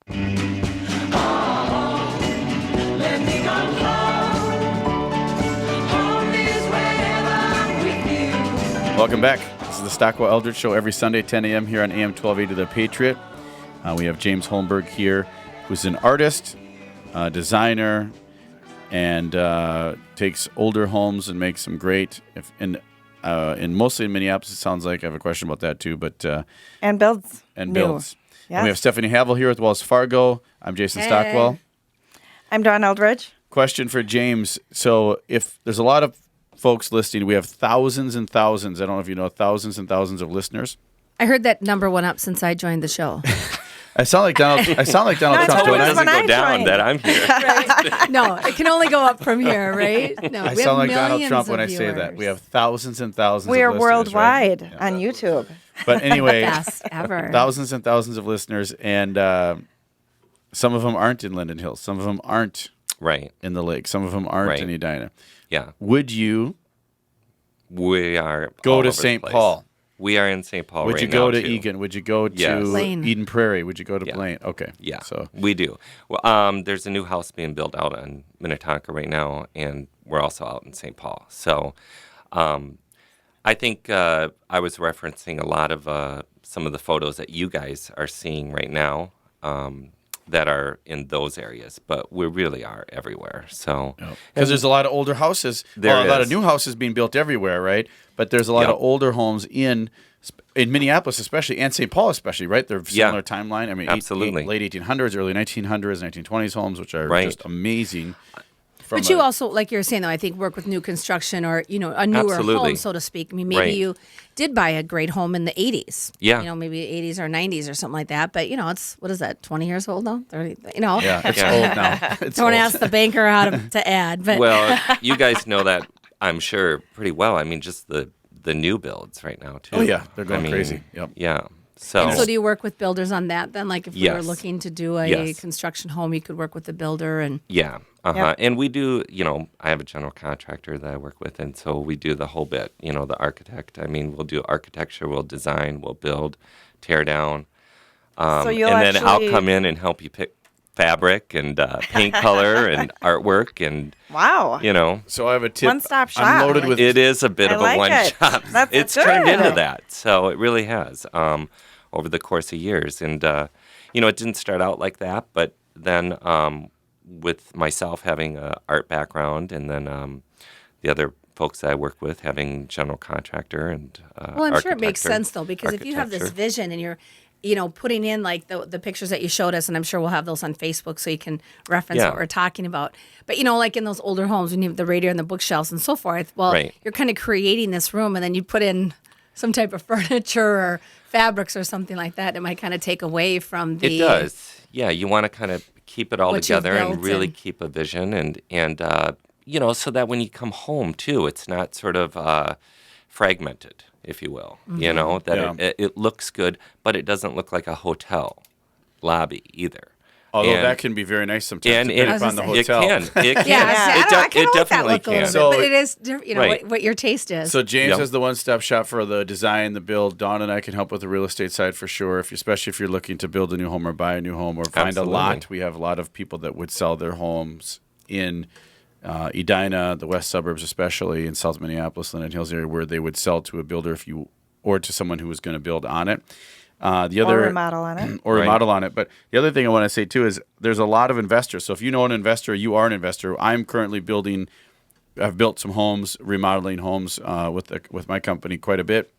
Let me go home. Home is wherever I'm with you. Welcome back. This is the Stockwell Eldridge Show every Sunday, 10 a.m. here on AM 1280 The Patriot. We have James Holmberg here, who's an artist, designer, and takes older homes and makes them great. In mostly in Minneapolis, it sounds like. I have a question about that too, but And builds. and new. builds. Yes. And we have Stephanie Havel here with Wells Fargo. I'm Jason Stockwell. I'm Dawn Eldridge. Question for James. So if there's a lot of folks listening, we have thousands and thousands. I don't know if you know, thousands and thousands of listeners. I heard that number went up since I joined the show. I sound like Donald. Trump. it's Don't always I? when doesn't I go down joined. that I'm here. No, it can only go up from here, right? No, I we sound have like Donald millions Trump of when I say that. viewers. We have thousands and thousands We of are listeners. worldwide Right? on YouTube. But anyway, Best ever. thousands and thousands of listeners, and some of them aren't in Linden Hills. Some of them aren't Right. in the lake. Some of them aren't Right. in Edina. Yeah. Would you We are go all to over the St. place. Paul? We are in St. Paul Would right you go now, to too. Egan? Would you go Yes. to Blaine. Eden Prairie? Would you go to Yeah. Blaine? Okay. Yeah, So we do. Well, there's a new house being built out in Minnetonka right now, and we're also out in St. Paul. So I think I was referencing a lot of some of the photos that you guys are seeing right now that are in those areas, but we really are everywhere. So because there's a lot of older houses, There a lot of is. new houses being built everywhere, right? But there's a lot Yep. of older homes in Minneapolis, especially, and St. Paul, especially, right? They're Yeah. similar timeline. I mean, Absolutely. late 1800s, early 1900s, 1920s homes, which are Right. just amazing. But you also, like you're saying, though, I think work with new construction or, a newer Absolutely. home, so to speak. I mean, maybe Right. you did buy a great home in the 80s. Yeah. Maybe 80s or 90s or something like that. But, it's, what is that, 20 years old now? 30, yeah, it's Yeah. old now. It's Don't old. ask the banker how to add. But well, you guys know that, I'm sure, pretty well. I mean, just the new builds right now, too. Oh, yeah. They're going I mean, crazy. Yep. Yeah. So, And so do you work with builders on that then? Like if we were Yes. looking to do a Yes. construction home, you could work with the builder and yeah. Uh-huh. Yep. And we do, I have a general contractor that I work with, and so we do the whole bit, the architect. I mean, we'll do architecture, we'll design, we'll build, tear down. So you'll and then I'll actually- come in and help you pick fabric and paint color and artwork and, Wow. So I have a tip. One-stop shop. I'm loaded I like with It is a bit I of like a one it. shop. That's It's good. turned into that. So it really has over the course of years. And, it didn't start out like that. But then with myself having an art background and then the other folks that I work with having general contractor and well, I'm sure it makes architecture- sense though, because if you have this architecture. vision and you're putting in like the pictures that you showed us, and I'm sure we'll have those on Facebook so you can reference Yeah. what we're talking about. But like in those older homes, when you have the radio and the bookshelves and so forth, well, Right. you're kind of creating this room, and then you put in some type of furniture or fabrics or something like that. It might kind of take away from the. It does. Yeah, you want to kind of keep it all What you've together and built really and- keep a vision and so that when you come home too, it's not sort of fragmented, if you will. Mm-hmm. That Yeah. it looks good, but it doesn't look like a hotel lobby either. Although And- that can be very nice sometimes, and depending I was upon the gonna It hotel. can. It can. Yeah, see, I It kind of like that definitely look a little can. bit, but it is, Right. what your taste is. So James Yep. has the one-stop shop for the design, the build. Dawn and I can help with the real estate side for sure. Especially if you're looking to build a new home or buy a new home or find Absolutely. a lot. We have a lot of people that would sell their homes in Edina, the west suburbs, especially in South Minneapolis, Linden Hills area, where they would sell to a builder or to someone who was going to build on it. The other Or remodel on it. or Right. remodel on it. But the other thing I want to say too is there's a lot of investors. So if you know an investor, you are an investor. I'm currently I've built some homes, remodeling homes with my company quite a bit.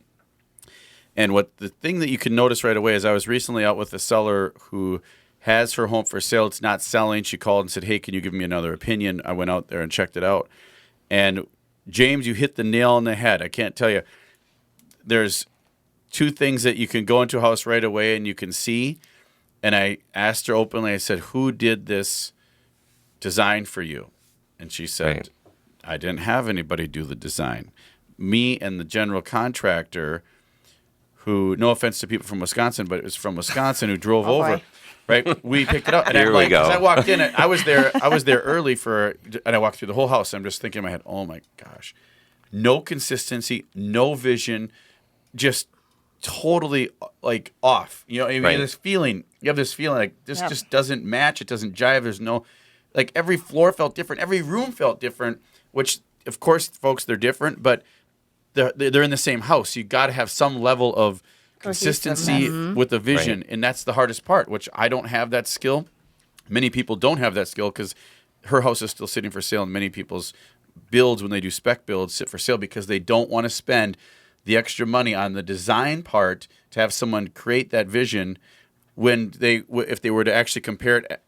And the thing that you can notice right away is I was recently out with a seller who has her home for sale. It's not selling. She called and said, "Hey, can you give me another opinion?" I went out there and checked it out. And James, you hit the nail on the head. I can't tell you. There's two things that you can go into a house right away and you can see. And I asked her openly, I said, "Who did this design for you?" And she said, Right. "I didn't have anybody do the design. Me and the general contractor, who, no offense to people from Wisconsin, but it was from Wisconsin, who drove Oh, over." boy. Right, we picked it up. And Here I'm we like, go. as I walked in, I was there early and I walked through the whole house. I'm just thinking in my head, oh my gosh, no consistency, no vision, just totally like off. You know, you Right. have this feeling. You have this feeling like this Yep. just doesn't match. It doesn't jive. There's no, like every floor felt different. Every room felt different. Which, of course, folks, they're different, but they're in the same house. You got to have some level of consistency with the vision, and that's the hardest part. Which I don't have that skill. Many people don't have that skill because her house is still sitting for sale, and many people's builds, when they do spec builds, sit for sale because they don't want to spend the extra money on the design part to have someone create that vision. When if they were to actually compare it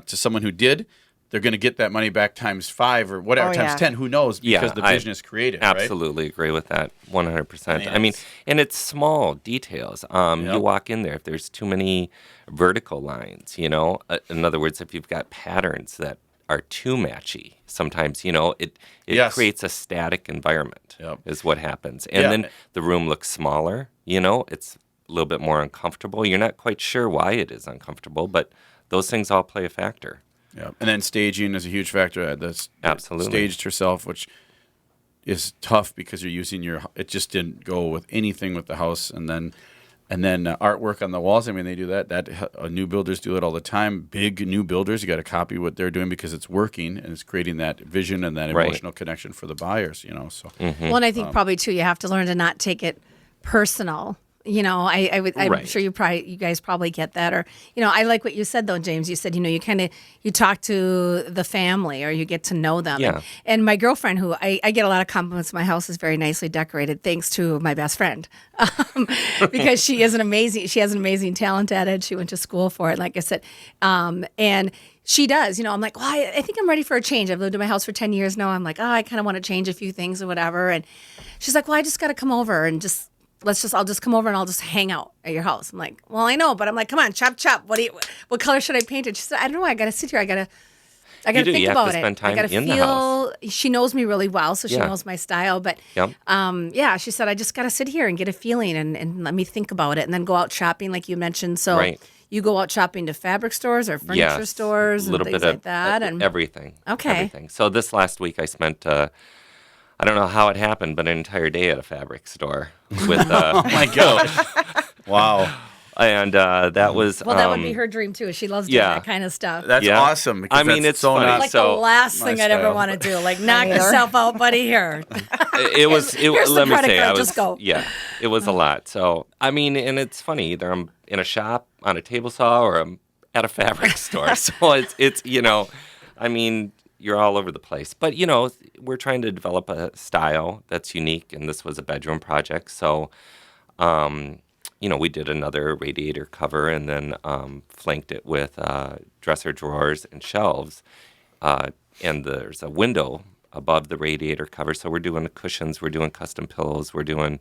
to someone who did, they're going to get that money back times 5 or whatever, Oh, times yeah. 10. Who knows? Because the vision is created. Absolutely agree with that, 100%. I mean, Yes. and it's small details. Yep. You walk in there, if there's too many vertical lines, you know, in other words, if you've got patterns that are too matchy, sometimes, you know, it Yes. creates a static environment, Yep. is what happens. And Yeah. then the room looks smaller, you know, it's a little bit more uncomfortable. You're not quite sure why it is uncomfortable, but those things all play a factor. Yeah, and then staging is a huge factor. That's Absolutely. staged herself, which is tough because you're using your. It just didn't go with anything with the house, and then artwork on the walls. I mean, they do that. New builders do it all the time. Big new builders, you got to copy what they're doing because it's working and it's creating that vision and that Right. emotional connection for the buyers. You know, so Well, and I think probably too, you have to learn to not take it personal. You know, I'm Right. sure you guys probably get that. Or, you know, I like what you said though, James. You said, you know, you talk to the family or you get to know them. Yeah. And my girlfriend, who I get a lot of compliments, my house is very nicely decorated, thanks to my best friend, because she has an amazing talent at it. She went to school for it, like I said, and she does. You know, I'm like, well, I think I'm ready for a change. I've lived in my house for 10 years now. I'm like, oh, I kind of want to change a few things or whatever. And she's like, well, I just got to come over and I'll just come over and I'll just hang out at your house. I'm like, well, I know, but I'm like, come on, chop. What color should I paint it? She said, I don't know. I got to sit here. I got to You do. think You have about to it. spend time I got to in the feel. She knows me really well, so she Yeah. knows my style. But Yep. yeah, she said, I just got to sit here and get a feeling and let me think about it, and then go out shopping, like you mentioned. So Right. you go out shopping to fabric stores or furniture Yes, stores a little and things bit like of that, and everything. Okay. Everything. So this last week I spent, I don't know how it happened, but an entire day at a fabric store with. oh my gosh, wow, And that was. well, that would be her dream too. She loves doing yeah. that kind of stuff. that's Yeah. awesome. Because I mean, that's it's so funny. not like so- the last my thing I'd ever style. want to do. Like, knock yourself out, buddy. Here. It was. Here's the Let me credit say, card, I was. just go. Yeah, it was a lot. So I mean, and it's funny. Either I'm in a shop on a table saw, or I'm at a fabric store. So it's you know, I mean, you're all over the place. But you know, we're trying to develop a style that's unique, and this was a bedroom project. So, you know, we did another radiator cover, and then flanked it with dresser drawers and shelves, and there's a window above the radiator cover. So we're doing the cushions, we're doing custom pillows, we're doing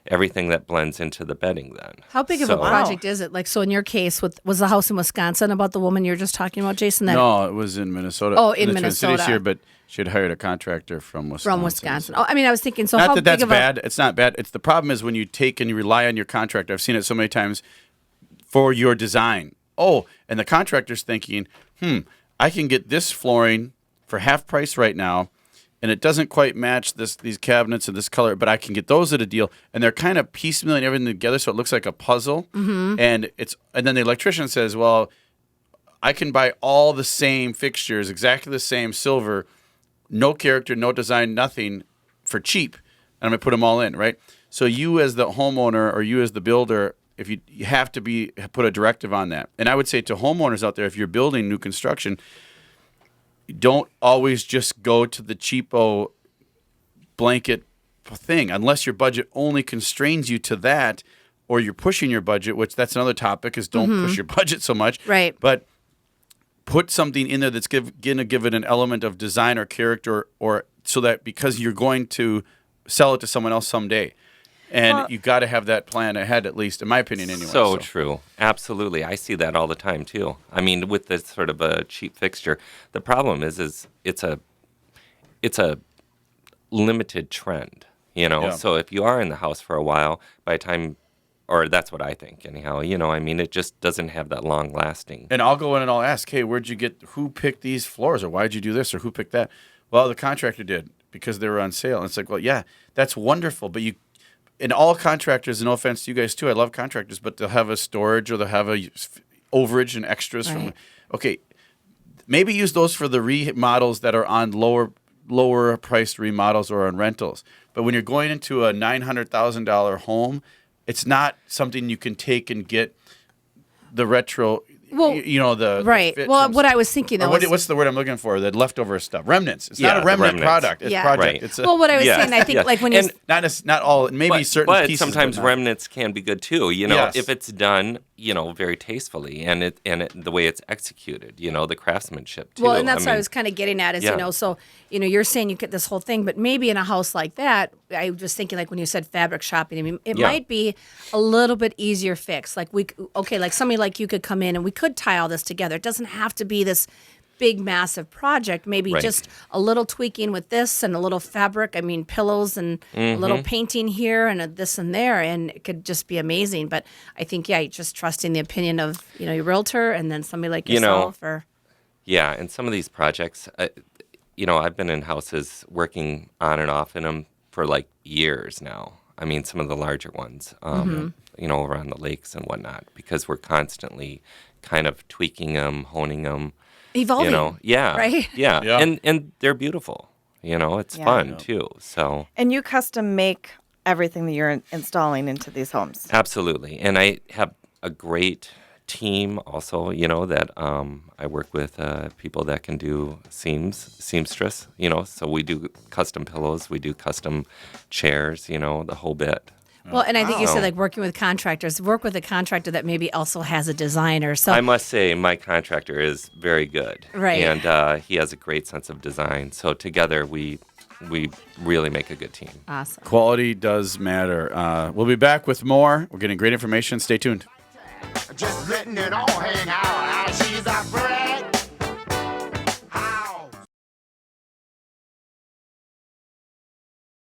everything that blends into the bedding then. How big of a So- project is it? Like, so in your case, was the house in Wisconsin about the woman you were just talking about, Jason? That No, it was in Minnesota. Oh, in the Twin Cities Minnesota. here, but she had hired a contractor from Wisconsin. from Wisconsin. Oh, I mean, I was thinking. So Not how that big that's of bad. It's not bad. It's the problem is when you take and you rely on your contractor. I've seen it so many times for your design. Oh, and the contractor's thinking, I can get this flooring for half price right now, and it doesn't quite match these cabinets and this color, but I can get those at a deal. And they're kind of piecemealing everything together so it looks like a puzzle. Mm-hmm. And then the electrician says, well, I can buy all the same fixtures, exactly the same silver, no character, no design, nothing, for cheap, and I'm gonna put them all in, right? So you as the homeowner or you as the builder, if you have to put a directive on that. And I would say to homeowners out there, if you're building new construction, don't always just go to the cheapo blanket thing unless your budget only constrains you to that, or you're pushing your budget, which that's another topic, is don't push your budget so much. Right. But put something in there that's going to give it an element of design or character, or so that because you're going to sell it to someone else someday. And you got to have that plan ahead, at least, in my opinion, anyway. So true. Absolutely. I see that all the time, too. I mean, with this sort of a cheap fixture, the problem is it's a limited trend, you know? Yeah. So if you are in the house for a while, by the time, or that's what I think, anyhow, you know, I mean, it just doesn't have that long lasting. And I'll go in and I'll ask, hey, who picked these floors, or why'd you do this, or who picked that? Well, the contractor did because they were on sale. And it's like, well, yeah, that's wonderful, but and all contractors, no offense to you guys too, I love contractors, but they'll have a storage or they'll have a overage and extras from. Right. Okay, maybe use those for the remodels that are on lower priced remodels or on rentals. But when you're going into a $900,000 home, it's not something you can take and get the retro. Well, the right. fit Well, from- what I was thinking or though what, was, what's the word I'm looking for? The leftover stuff, remnants. It's Yeah, not a the remnant remnants. product. It's Yeah. project. Right. It's a, well, what I was Yeah. saying, I think Yeah. like when you, And- not all. Maybe certain but pieces. sometimes not. remnants can be good too. Yes. If it's done, very tastefully, and the way it's executed, the craftsmanship too. well, and that's what I mean, was kind of getting at is, Yeah. so, you're saying you get this whole thing, but maybe in a house like that, I was just thinking like when you said fabric shopping, I mean, it Yeah. might be a little bit easier fix. Like like somebody like you could come in and we could tie all this together. It doesn't have to be this big, massive project. Maybe Right. just a little tweaking with this and a little fabric. I mean, pillows and a little painting here and a this and there, and it could just be amazing. But I think, just trusting the opinion of, your realtor and then somebody like yourself or. Yeah, and some of these projects, I've been in houses working on and off in them for like years now. I mean, some of the larger ones, over on the lakes and whatnot, because we're constantly kind of tweaking them, honing them. Evolving. Yeah. Right? Yeah. Yeah. And they're beautiful. It's Yeah. fun too. So And you custom make everything that you're installing into these homes. absolutely. And I have a great team also, that I work with people that can do seamstress, so we do custom pillows, we do custom chairs, the whole bit. Well, and I think you said Wow. like working with contractors, work with a contractor that maybe also has a designer. So I must say my contractor is very good. Right. And he has a great sense of design. So together we really make a good team. awesome. Quality does matter. We'll be back with more. We're getting great information. Stay tuned. Just letting it all hang out. She's a friend.